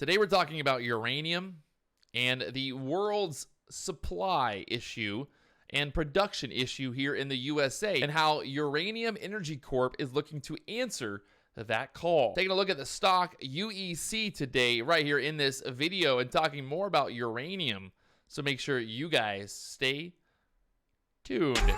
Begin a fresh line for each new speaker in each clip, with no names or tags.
Today we're talking about uranium and the world's supply issue and production issue here in the USA, and how Uranium Energy Corp is looking to answer that call. Taking a look at the stock UEC today right here in this video and talking more about uranium. So make sure you guys stay tuned.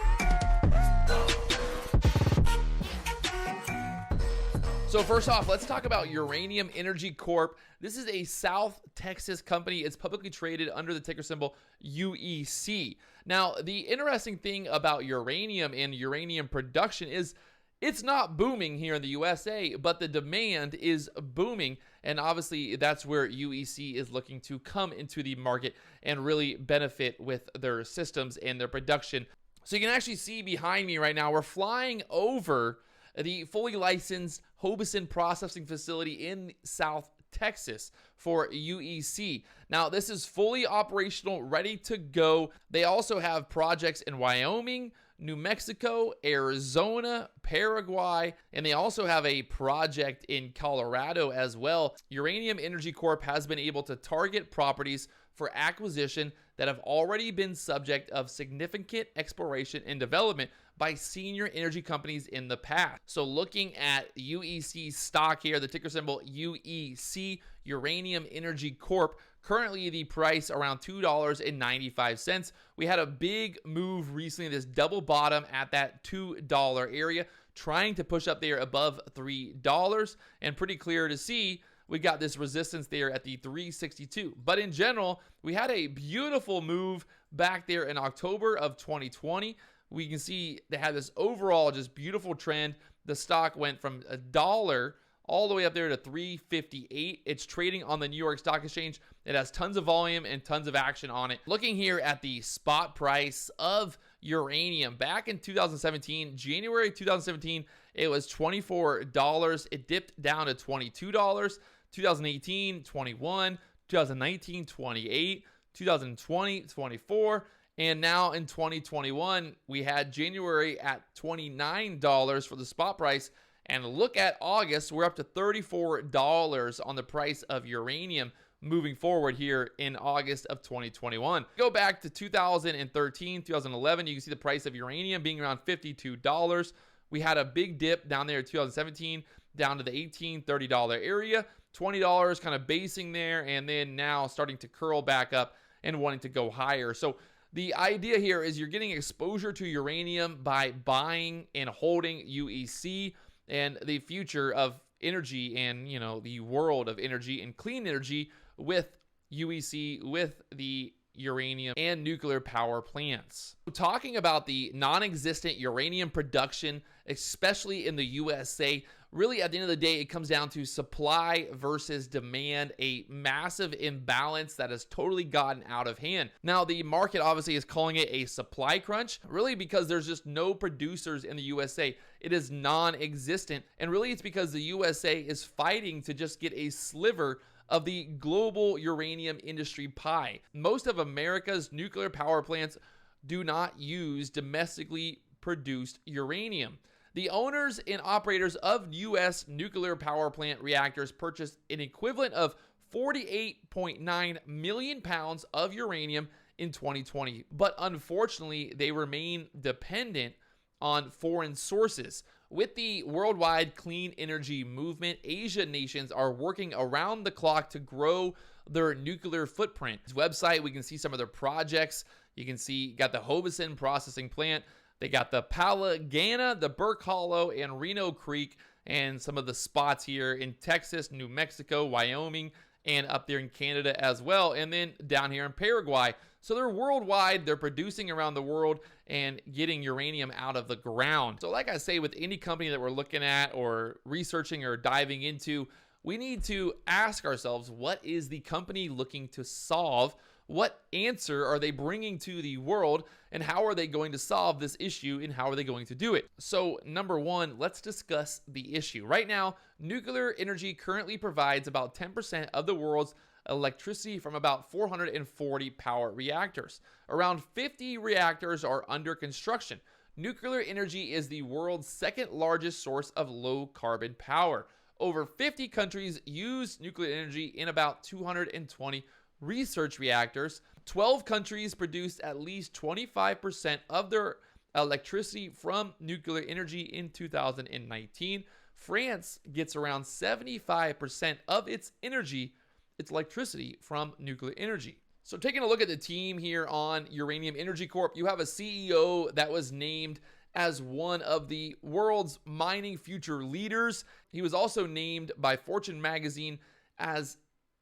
So first off, let's talk about Uranium Energy Corp. This is a South Texas company. It's publicly traded under the ticker symbol UEC. Now, the interesting thing about uranium and uranium production is it's not booming here in the USA, but the demand is booming. And obviously, that's where UEC is looking to come into the market and really benefit with their systems and their production. So you can actually see behind me right now, we're flying over the fully licensed Hobison processing facility in South Texas for UEC. Now, this is fully operational, ready to go. They also have projects in Wyoming, New Mexico, Arizona, Paraguay, and they also have a project in Colorado as well. Uranium Energy Corp has been able to target properties for acquisition that have already been subject of significant exploration and development by senior energy companies in the past. So looking at UEC stock here, the ticker symbol UEC, Uranium Energy Corp, currently the price around $2.95. We had a big move recently, this double bottom at that $2 area, trying to push up there above $3, and pretty clear to see we got this resistance there at the 362. But in general, we had a beautiful move back there in October of 2020. We can see they had this overall just beautiful trend. The stock went from $1 all the way up there to 358. It's trading on the New York Stock Exchange. It has tons of volume and tons of action on it. Looking here at the spot price of uranium back in 2017, January 2017, it was $24. It dipped down to $22. 2018, 21, 2019, 28, 2020, 24, and now in 2021, we had January at $29 for the spot price, and look at August, we're up to $34 on the price of uranium moving forward here in August of 2021. Go back to 2013, 2011, you can see the price of uranium being around $52. We had a big dip down there in 2017, down to the $18, $30 area, $20 kind of basing there, and then now starting to curl back up and wanting to go higher. So the idea here is you're getting exposure to uranium by buying and holding UEC, and the future of energy and, you know, the world of energy and clean energy with UEC, with the uranium and nuclear power plants. Talking about the non-existent uranium production, especially in the USA, really at the end of the day, it comes down to supply versus demand, a massive imbalance that has totally gotten out of hand. Now, the market obviously is calling it a supply crunch, really because there's just no producers in the USA. It is non-existent, and really it's because the USA is fighting to just get a sliver of the global uranium industry pie. Most of America's nuclear power plants do not use domestically produced uranium. The owners and operators of U.S. nuclear power plant reactors purchased an equivalent of 48.9 million pounds of uranium in 2020, but unfortunately, they remain dependent on foreign sources. With the worldwide clean energy movement, Asian nations are working around the clock to grow their nuclear footprint. This website, we can see some of their projects. You can see, got the Hobison processing plant. They got the Palagana, the Burke Hollow, and Reno Creek, and some of the spots here in Texas, New Mexico, Wyoming, and up there in Canada as well, and then down here in Paraguay. So they're worldwide, they're producing around the world and getting uranium out of the ground. So like I say, with any company that we're looking at or researching or diving into, we need to ask ourselves, what is the company looking to solve? What answer are they bringing to the world, and how are they going to solve this issue, and how are they going to do it? So number one, let's discuss the issue. Right now, nuclear energy currently provides about 10% of the world's electricity from about 440 power reactors. Around 50 reactors are under construction. Nuclear energy is the world's second largest source of low carbon power. Over 50 countries use nuclear energy in about 220 research reactors. 12 countries produced at least 25% of their electricity from nuclear energy in 2019. France gets around 75% of its electricity from nuclear energy. So taking a look at the team here on Uranium Energy Corp, you have a CEO that was named as one of the world's mining future leaders. He was also named by Fortune magazine as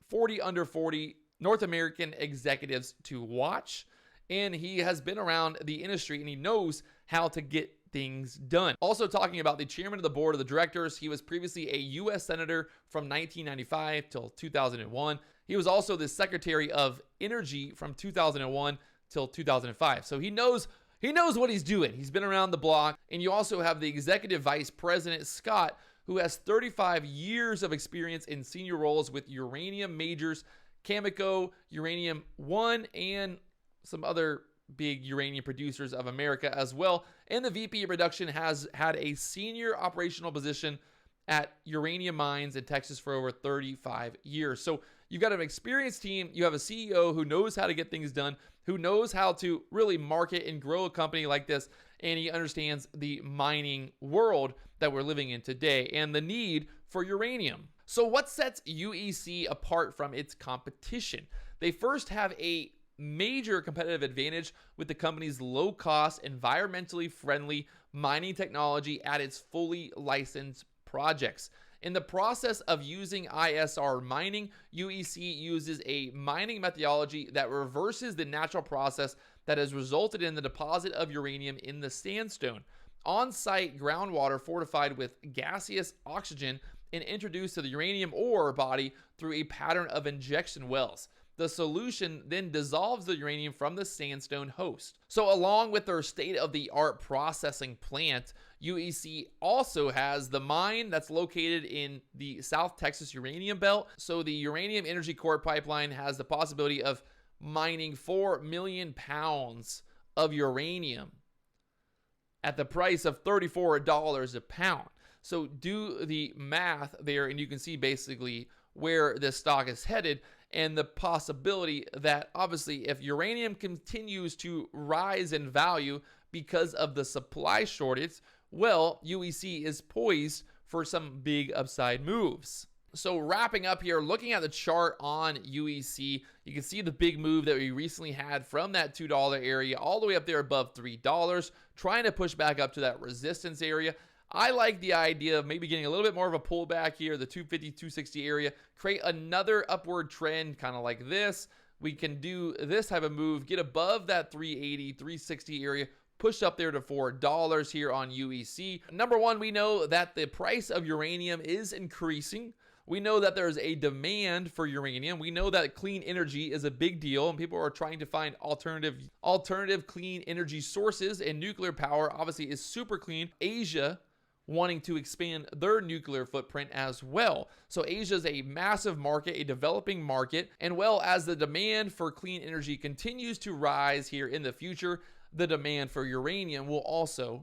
40 under 40 North American executives to watch. And he has been around the industry and he knows how to get things done. Also talking about the chairman of the board of the directors, he was previously a U.S. Senator from 1995 till 2001. He was also the Secretary of Energy from 2001 till 2005. So he knows what he's doing. He's been around the block. And you also have the Executive Vice President, Scott, who has 35 years of experience in senior roles with uranium majors, Cameco, Uranium One, and some other big uranium producers of America as well. And the VP of production has had a senior operational position at uranium mines in Texas for over 35 years. So you've got an experienced team. You have a CEO who knows how to get things done, who knows how to really market and grow a company like this. And he understands the mining world that we're living in today and the need for uranium. So what sets UEC apart from its competition? They first have a major competitive advantage with the company's low-cost, environmentally friendly mining technology at its fully licensed projects. In the process of using ISR mining, UEC uses a mining methodology that reverses the natural process that has resulted in the deposit of uranium in the sandstone. On-site groundwater fortified with gaseous oxygen and introduced to the uranium ore body through a pattern of injection wells. The solution then dissolves the uranium from the sandstone host. So along with their state-of-the-art processing plant, UEC also has the mine that's located in the South Texas uranium belt. So the Uranium Energy Corp pipeline has the possibility of mining 4 million pounds of uranium at the price of $34 a pound. So do the math there and you can see basically where this stock is headed and the possibility that obviously if uranium continues to rise in value because of the supply shortage, well, UEC is poised for some big upside moves. So wrapping up here, looking at the chart on UEC, you can see the big move that we recently had from that $2 area all the way up there above $3, trying to push back up to that resistance area. I like the idea of maybe getting a little bit more of a pullback here, the 250, 260 area, create another upward trend kind of like this. We can do this type of move, get above that 380, 360 area, push up there to $4 here on UEC. Number one, we know that the price of uranium is increasing. We know that there's a demand for uranium. We know that clean energy is a big deal and people are trying to find alternative clean energy sources, and nuclear power obviously is super clean. Asia wanting to expand their nuclear footprint as well. So Asia is a massive market, a developing market, and well, as the demand for clean energy continues to rise here in the future, the demand for uranium will also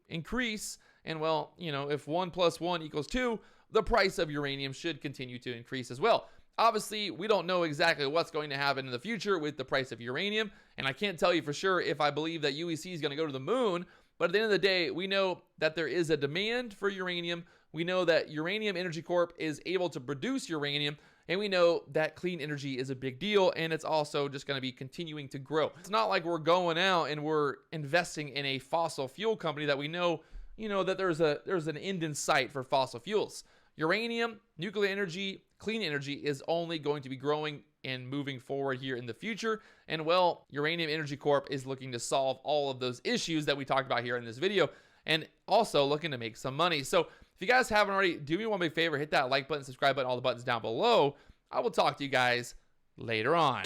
increase. And well, you know, if 1 + 1 = 2, the price of uranium should continue to increase as well. Obviously, we don't know exactly what's going to happen in the future with the price of uranium, and I can't tell you for sure if I believe that UEC is going to go to the moon. But at the end of the day, we know that there is a demand for uranium. We know that Uranium Energy Corp is able to produce uranium. And we know that clean energy is a big deal. And it's also just going to be continuing to grow. It's not like we're going out and we're investing in a fossil fuel company that we know, that there's an end in sight for fossil fuels. Uranium, nuclear energy, clean energy is only going to be growing and moving forward here in the future. And well, Uranium Energy Corp is looking to solve all of those issues that we talked about here in this video and also looking to make some money. So if you guys haven't already, do me one big favor, hit that like button, subscribe button, all the buttons down below. I will talk to you guys later on.